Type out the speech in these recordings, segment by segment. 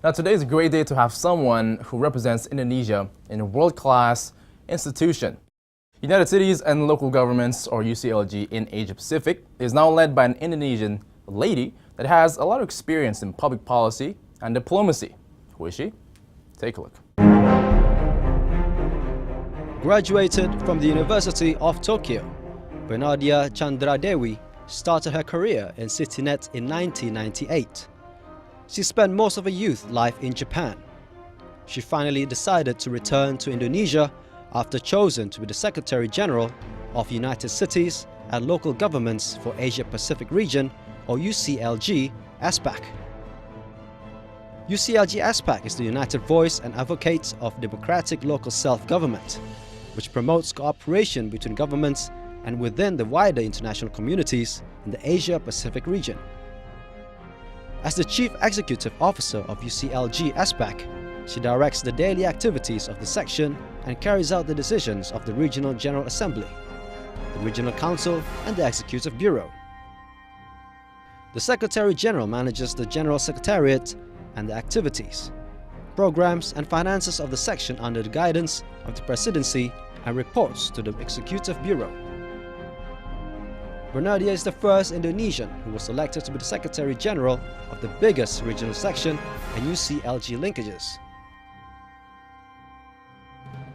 Now, today is a great day to have someone who represents Indonesia in a world-class institution. United Cities and Local Governments, or UCLG, in Asia Pacific is now led by an Indonesian lady that has a lot of experience in public policy and diplomacy. Who is she? Take a look. Graduated from the University of Tokyo, Bernardia Chandradewi started her career in CityNet in 1998. She spent most of her youth life in Japan. She finally decided to return to Indonesia after chosen to be the Secretary General of United Cities and Local Governments for Asia Pacific Region, or UCLG-ASPC. UCLG-ASPC is the united voice and advocate of democratic local self-government, which promotes cooperation between governments and within the wider international communities in the Asia-Pacific region. As the Chief Executive Officer of UCLG-ASPC, she directs the daily activities of the section and carries out the decisions of the Regional General Assembly, the Regional Council, and the Executive Bureau. The Secretary General manages the General Secretariat and the activities, programs, and finances of the section under the guidance of the Presidency and reports to the Executive Bureau. Bernardia is the first Indonesian who was selected to be the Secretary General of the biggest regional section and UCLG linkages.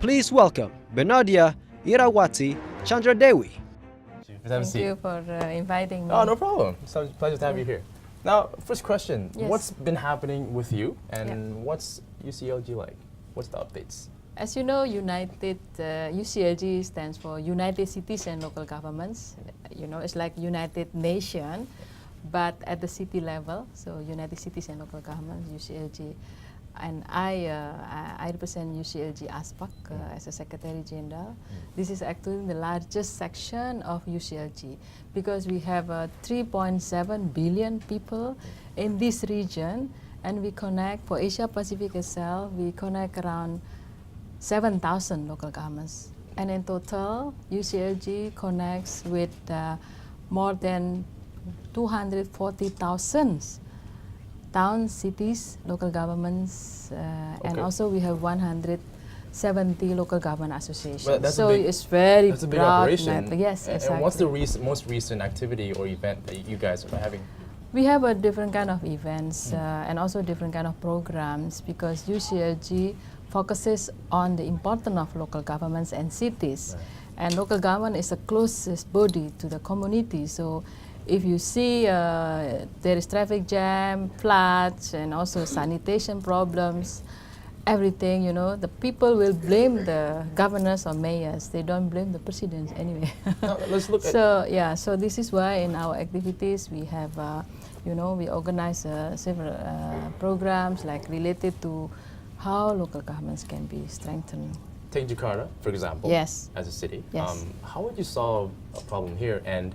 Please welcome Bernardia Irawati Chandradewi. Thank you for inviting me. Oh, no problem. It's a pleasure to have you here. Now, first question, Yes. What's been happening with you and what's UCLG like? What's the updates? As you know, UCLG stands for United Cities and Local Governments. You know, it's like United Nation, but at the city level. So United Cities and Local Governments, UCLG. And I represent UCLG-ASPC as a Secretary General. This is actually the largest section of UCLG because we have 3.7 billion people in this region, and we connect, for Asia Pacific itself, we connect around 7,000 local governments. And in total, UCLG connects with more than 240,000 towns, cities, local governments, and also we have 170 local government associations. So it's very that's a big broad operation. Yes, exactly. And what's the most recent activity or event that you guys are having? We have a different kind of events and also different kind of programs because UCLG focuses on the importance of local governments and cities. Right. And local government is the closest body to the community. So if you see there is traffic jam, floods, and also sanitation problems, everything, you know, the people will blame the governors or mayors. They don't blame the presidents anyway. Now, let's look at so this is why in our activities we have, you know, we organize several programs like related to how local governments can be strengthened. Take Jakarta, for example, yes. as a city. Yes. How would you solve a problem here? And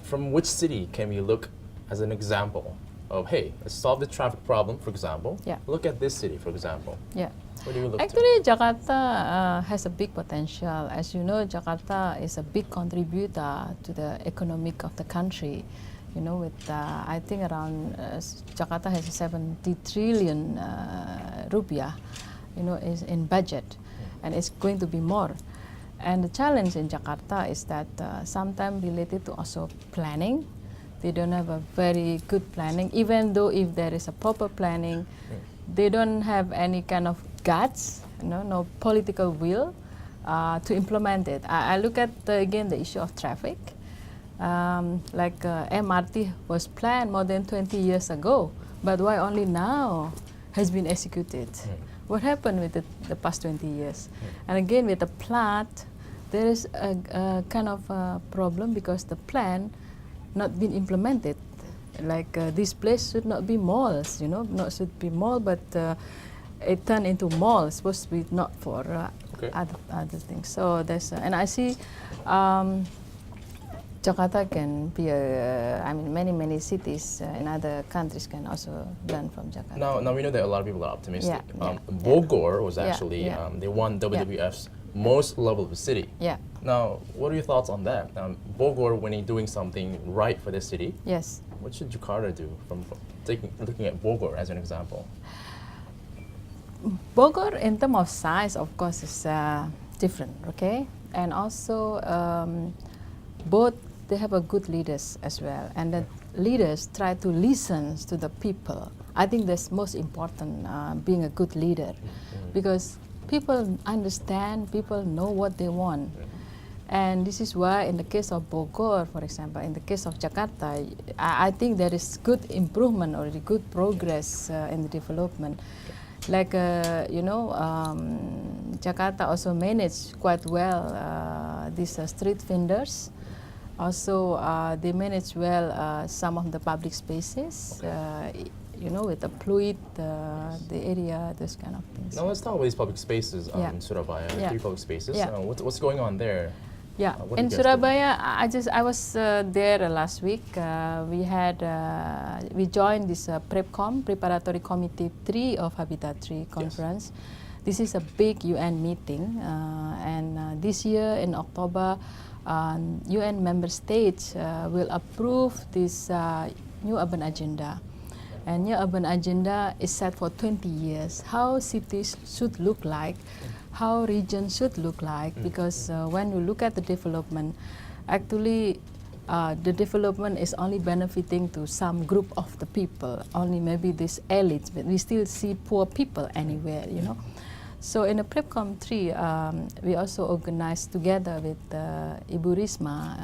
from which city can we look as an example of, hey, let's solve the traffic problem, for example. Yeah. Look at this city, for example. Yeah. What do you look Actually, Jakarta has a big potential. As you know, Jakarta is a big contributor to the economic of the country. You know, with I think around Jakarta has 70 trillion rupiah, you know, is in budget, and it's going to be more. And the challenge in Jakarta is that sometimes related to also planning. They don't have a very good planning. Even though if there is a proper planning, they don't have any kind of guts, you know, no political will to implement it. I look at, again, the issue of traffic. MRT was planned more than 20 years ago, but why only now has been executed? What happened with the past 20 years? And again, with the plot, there is a kind of a problem because the plan not been implemented. Like this place should not be malls, you know, not should be mall, but it turned into malls. Supposed to be not for other things. So there's and I see Jakarta can be I mean, many cities in other countries can also learn from Jakarta. Now we know that a lot of people are optimistic. Yeah, Bogor was actually they won WWF's most lovable city. Yeah. Now, what are your thoughts on that? Bogor, when he's doing something right for the city, yes. What should Jakarta do from looking at Bogor as an example? Bogor, in terms of size, of course, is different, okay? And also, both they have a good leaders as well, and the leaders try to listen to the people. I think that's most important, being a good leader, because people understand, people know what they want. And this is why in the case of Bogor, for example, in the case of Jakarta, I think there is good improvement already, good progress in the development. Like, Jakarta also managed quite well these street vendors. Also, they manage well some of the public spaces, with the fluid, the area, those kind of things. Now let's talk about these public spaces in Surabaya. 3 public spaces. What's going on there? Yeah, in Surabaya, I was there last week. We joined this PrepCom, Preparatory Committee 3 of Habitat 3 conference. Yes. This is a big UN meeting, and this year in October, UN member states will approve this new urban agenda. And new urban agenda is set for 20 years. How cities should look like, how regions should look like, because when you look at the development, actually the development is only benefiting to some group of the people, only maybe this elites, but we still see poor people anywhere, So in the PrepCom 3, we also organized together with Ibu Risma.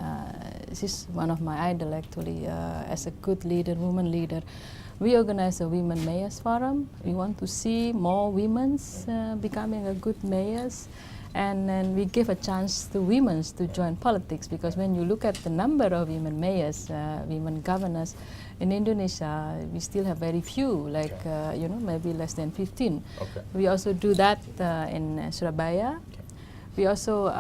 She's one of my idols actually, as a good leader, woman leader. We organized a Women Mayors Forum. We want to see more women becoming a good mayors. And then we give a chance to women to join politics, because when you look at the number of women mayors, women governors, in Indonesia, we still have very few, like, maybe less than 15. Okay. We also do that in Surabaya. Okay. We also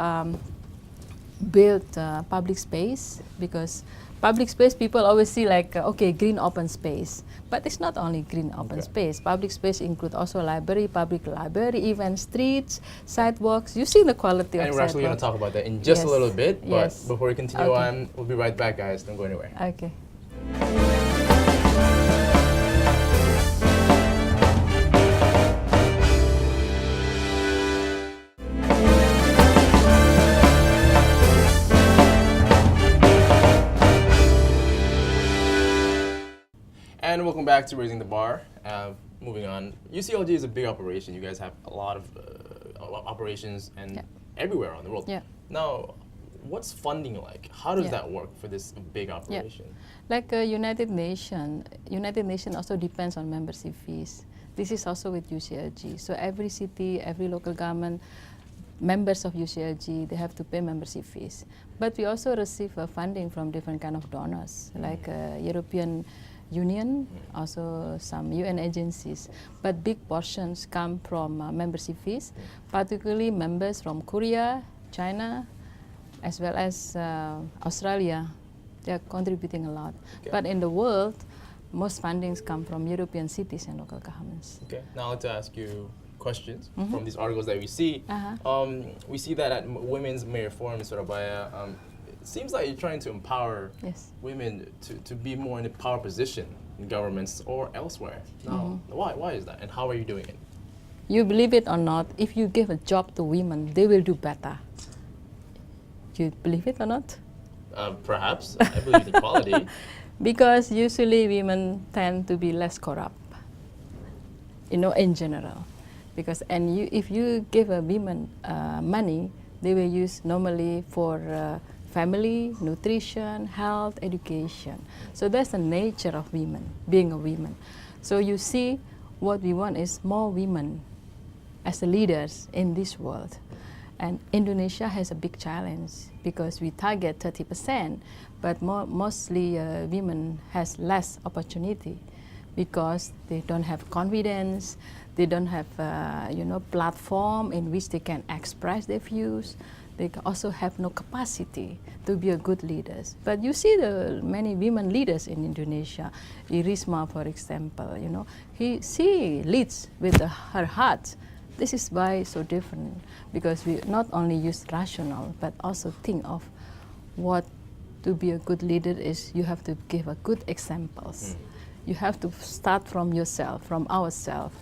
build public space, because public space, people always see like, okay, green open space. But it's not only green open space. Public space include also library, public library, even streets, sidewalks. You see the quality of sidewalks. And we're actually going to talk about that in just a little bit. But before we continue on, we'll be right back, guys. Don't go anywhere. Okay. And welcome back to Raising the Bar. Moving on, UCLG is a big operation. You guys have a lot of operations and everywhere around the world. Yeah. Now, what's funding like? How does that work for this big operation? Like United Nations also depends on membership fees. This is also with UCLG. So every city, every local government, members of UCLG, they have to pay membership fees. But we also receive funding from different kind of donors, like European Union, also some UN agencies, but big portions come from membership fees, particularly members from Korea, China, as well as Australia. They are contributing a lot. Okay. But in the world, most fundings come from European cities and local governments. Okay. Now I'd like to ask you questions from these articles that we see. We see that at Women's Mayor Forum in Surabaya, it seems like you're trying to empower women to be more in a power position in governments or elsewhere. Now, why is that, and how are you doing it? You believe it or not, if you give a job to women, they will do better. Do you believe it or not? Perhaps. I believe in equality. Because usually women tend to be less corrupt, in general. Because if you give a woman money, they will use normally for family, nutrition, health, education. So that's the nature of women, being a woman. So you see, what we want is more women as the leaders in this world. And Indonesia has a big challenge because we target 30%, but mostly women has less opportunity because they don't have confidence, they don't have platform in which they can express their views. They also have no capacity to be a good leaders. But you see the many women leaders in Indonesia. Irisma, for example, she leads with her heart. This is why it's so different, because we not only use rational, but also think of what to be a good leader is. You have to give a good examples. You have to start from yourself, from ourselves.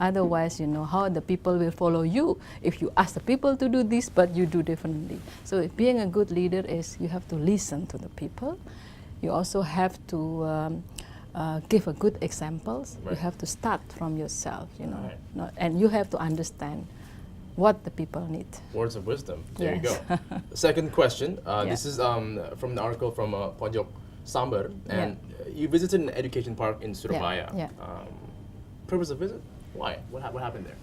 Otherwise, how the people will follow you if you ask the people to do this, but you do differently. So being a good leader is you have to listen to the people. You also have to give a good examples. Right. You have to start from yourself, Right. And you have to understand what the people need. Words of wisdom. There you Yes. go. Second question. Yeah. This is from an article from Pojok Sambar, and you visited an education park in Surabaya. Yeah. Purpose of visit? Why? What happened there?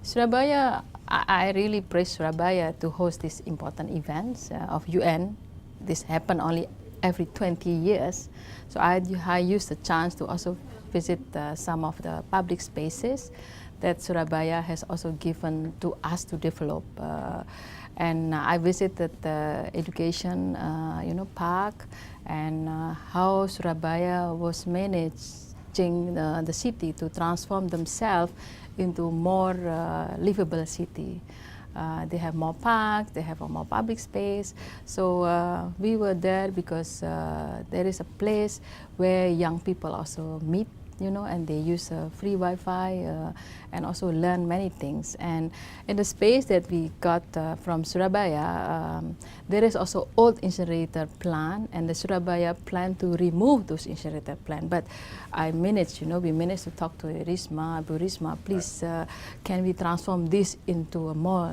Surabaya, I really praise Surabaya to host these important events of UN. This happen only every 20 years. So I used the chance to also visit some of the public spaces that Surabaya has also given to us to develop. And I visited the education park, and how Surabaya was managing the city to transform themselves into more livable city. They have more parks, they have a more public space. So we were there because there is a place where young people also meet, and they use free Wi-Fi and also learn many things. And in the space that we got from Surabaya, there is also old incinerator plant, and the Surabaya plan to remove those incinerator plant. But we managed to talk to Risma, Abu Risma, please, can we transform this into a more,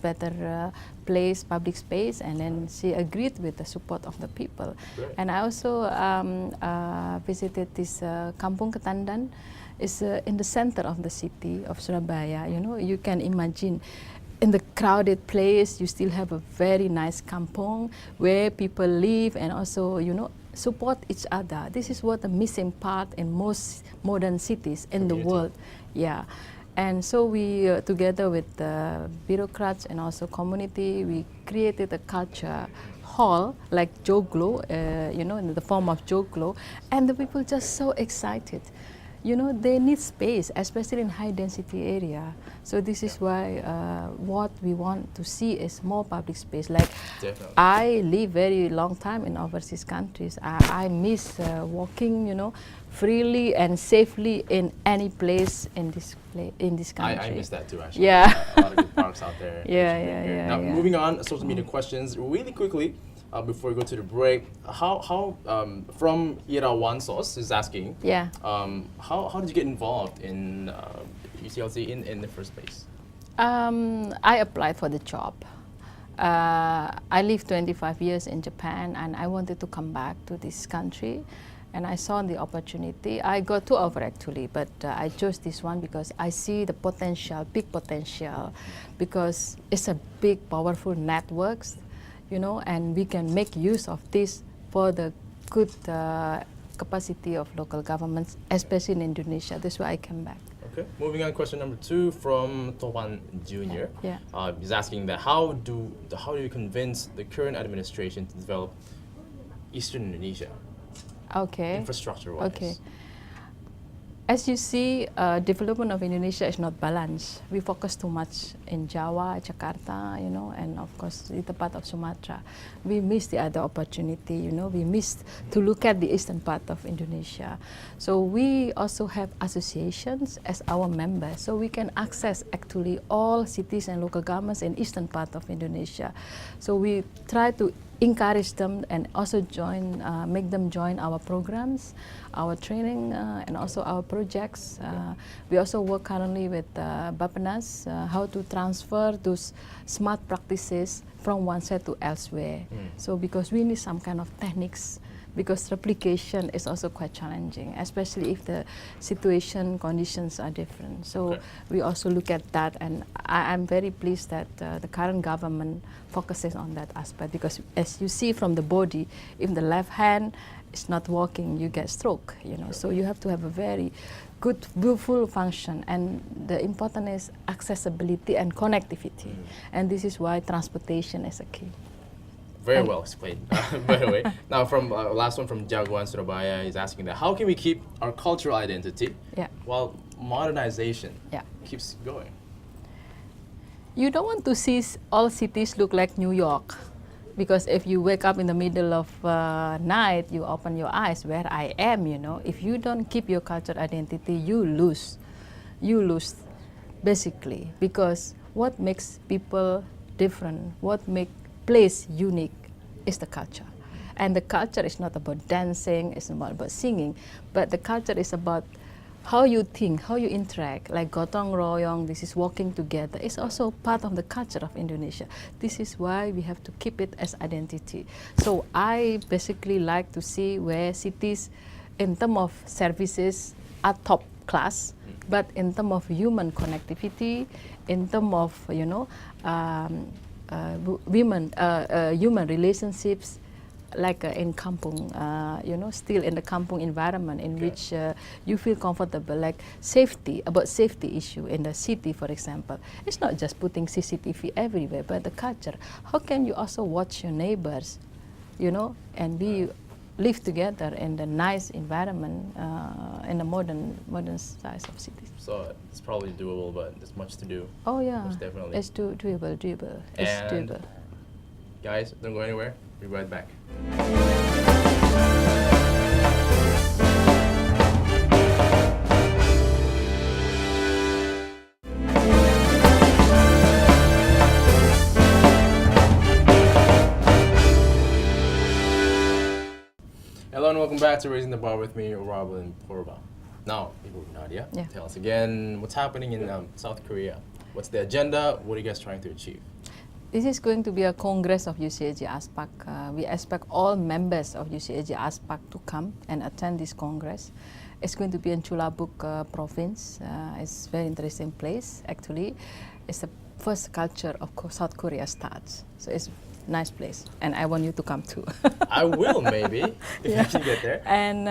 better place, public space? And then she agreed with the support of the people. Great. And I also visited this Kampung Ketandan. It's in the center of the city of Surabaya. You can imagine in the crowded place, you still have a very nice kampung where people live and also, support each other. This is what the missing part in most modern cities in the world. Yeah. And so we, together with the bureaucrats and also community, we created a culture hall like Joglo, in the form of Joglo, and the people just so excited. They need space, especially in high density area. So this is why what we want to see is more public space. Like, Definitely. I live very long time in overseas countries. I miss walking, freely and safely in any place in this country. I miss that too, actually. Yeah. A lot of good parks out there. Yeah. Now, moving on, social media questions really quickly. Before we go to the break, how from Irawansos is asking, Yeah. how did you get involved in UCLG in the first place? I applied for the job. I lived 25 years in Japan, and I wanted to come back to this country, and I saw the opportunity. I got 2 offers actually, but I chose this one because I see the potential, big potential, because it's a big, powerful networks. And we can make use of this for the good capacity of local governments, especially in Indonesia. That's why I came back. Okay. Moving on, question number 2 from Towan Jr. Yeah. He's asking that how do you convince the current administration to develop Eastern Indonesia Okay. infrastructure-wise? Okay. As you see, development of Indonesia is not balanced. We focus too much in Jawa, Jakarta, and of course, the part of Sumatra. We miss the other opportunity, we missed to look at the eastern part of Indonesia. So we also have associations as our members, so we can access actually all cities and local governments in eastern part of Indonesia. So we try to encourage them and also make them join our programs, our training, and also our projects. We also work currently with Bappenas, how to transfer those smart practices from one side to elsewhere. So because we need some kind of techniques, because replication is also quite challenging, especially if the situation, conditions are different. So we also look at that, and I'm very pleased that the current government focuses on that aspect, because as you see from the body, if the left hand is not working, you get stroke, So you have to have a very good, full function, and the important is accessibility and connectivity. And this is why transportation is a key. Very well explained, by the way. Now, from last one from Jagoan Surabaya is asking that how can we keep our cultural identity while modernization keeps going? You don't want to see all cities look like New York. Because if you wake up in the middle of night, you open your eyes, where I am, If you don't keep your cultural identity, you lose. You lose, basically. Because what makes people different, what makes place unique is the culture. And the culture is not about dancing, it's not about singing, but the culture is about how you think, how you interact, like gotong royong, this is walking together. It's also part of the culture of Indonesia. This is why we have to keep it as identity. So I basically like to see where cities, in terms of services, are top class, but in terms of human connectivity, in terms of human relationships, like in kampung, still in the kampung environment in which you feel comfortable, like safety, about safety issue in the city, for example. It's not just putting CCTV everywhere, but the culture. How can you also watch your neighbors, and live together in the nice environment in the modern size of cities? So it's probably doable, but there's much to do. Oh yeah, Most definitely. it's doable. It's And doable. guys, don't go anywhere. Be right back. Hello and welcome back to Raising the Bar with me, Robin and Purva. Now, Nadia, Yeah. tell us again what's happening in South Korea. What's the agenda? What are you guys trying to achieve? This is going to be a congress of UCLG-ASPC. We expect all members of UCLG-ASPC to come and attend this congress. It's going to be in Chulabuk province. It's a very interesting place, actually. It's the first culture of South Korea starts. So it's a nice place, and I want you to come too. I will, maybe, if you can get there. And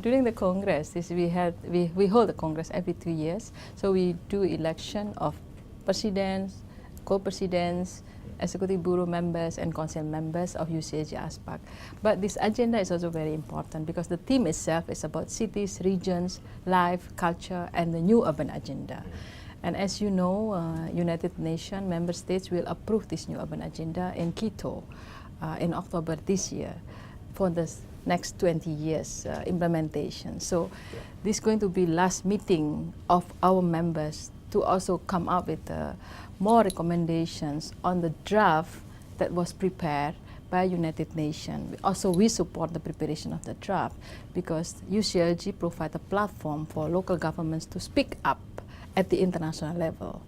during the congress, we hold the congress every 2 years. So we do election of presidents, co-presidents, executive bureau members, and council members of UCLG-ASPC. But this agenda is also very important because the theme itself is about cities, regions, life, culture, and the new urban agenda. And as you know, United Nations member states will approve this new urban agenda in Quito in October this year for the next 20 years implementation. So this is going to be last meeting of our members to also come up with more recommendations on the draft that was prepared by United Nations. Also, we support the preparation of the draft because UCLG provides a platform for local governments to speak up at the international level.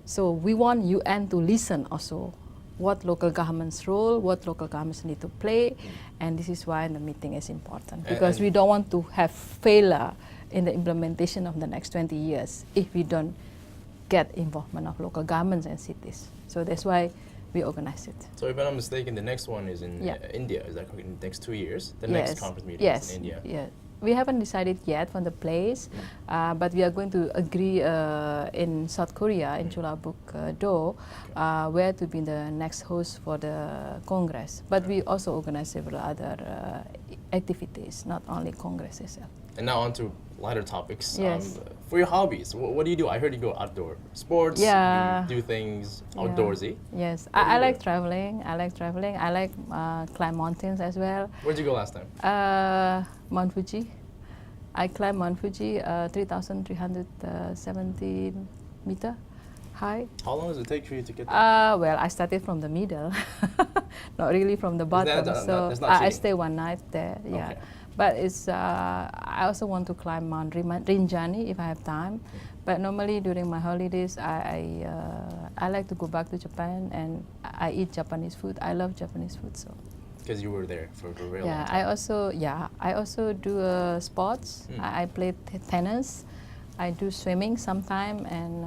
So we want UN to listen also what local governments' role, what local governments need to play, and this is why the meeting is important because we don't want to have failure in the implementation of the next 20 years if we don't get involvement of local governments and cities. So that's why we organize it. So if I'm not mistaken, the next one is in India. Is that correct? In the next 2 years? The next conference meeting is in India? Yes. We haven't decided yet on the place, but we are going to agree in South Korea, in Chulabuk-do, where to be the next host for the Congress. But we also organize several other activities, not only Congress itself. And now on to lighter topics. Yes. For your hobbies, what do you do? I heard you go outdoor sports, Yeah. you do things outdoorsy. Yes, What do I you like do? traveling. I like climb mountains as well. Where'd you go last time? Mount Fuji. I climbed Mount Fuji, 3,370 meter high. How long does it take for you to get there? Well, I started from the middle, not really from the bottom. that's not I cheating? stay one night there. Yeah, Okay. but it's. I also want to climb Mount Rinjani if I have time. But normally during my holidays, I like to go back to Japan and I eat Japanese food. I love Japanese food, so. Because you were there for a real long Yeah, time. I also do sports. I play tennis. I do swimming sometime, and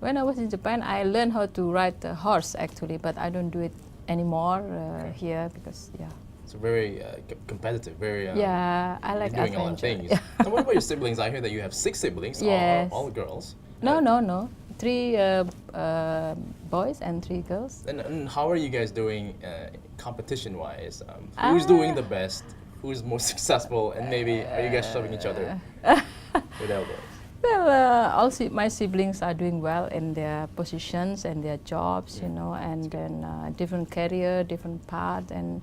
when I was in Japan, I learned how to ride a horse actually, but I don't do it anymore here because So very competitive, very I like you're doing a lot of adventure. things. Now, what about your siblings? I hear that you have 6 siblings, Yes. all girls. No. 3 boys and 3 girls. And how are you guys doing competition-wise? Who's doing the best? Who's more successful? And maybe are you guys shoving each other with elbows? Well, my siblings are doing well in their positions and their jobs, you know, and then different career, different path, and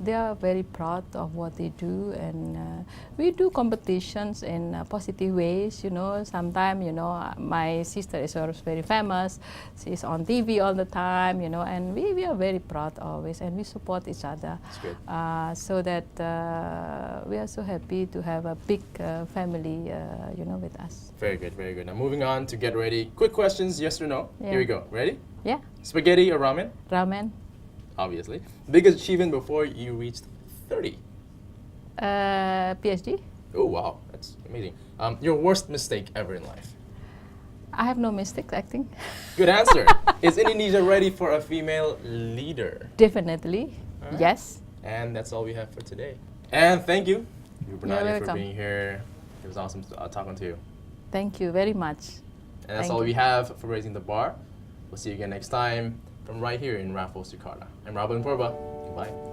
they are very proud of what they do. And we do competitions in positive ways, you know. Sometimes, you know, my sister is also very famous. She's on TV all the time, you know, and we are very proud always, and we support each other. That's good. So that we are so happy to have a big family, you know, with us. Very good, very good. Now moving on to get ready. Quick questions, yes or no. Yeah. Here we go. Ready? Yeah, Spaghetti or ramen? ramen. Obviously. Biggest achievement before you reached 30? PhD. Oh, wow. That's amazing. Your worst mistake ever in life? I have no mistakes, I think. Good answer. Is Indonesia ready for a female leader? Definitely, Alright. yes. And that's all we have for today. And thank you, Bernardi, for welcome. being here. It was awesome talking to you. Thank you very much. And that's Thank all you. we have for Raising the Bar. We'll see you again next time from right here in Raffles, Jakarta. I'm Robin Purba. Goodbye.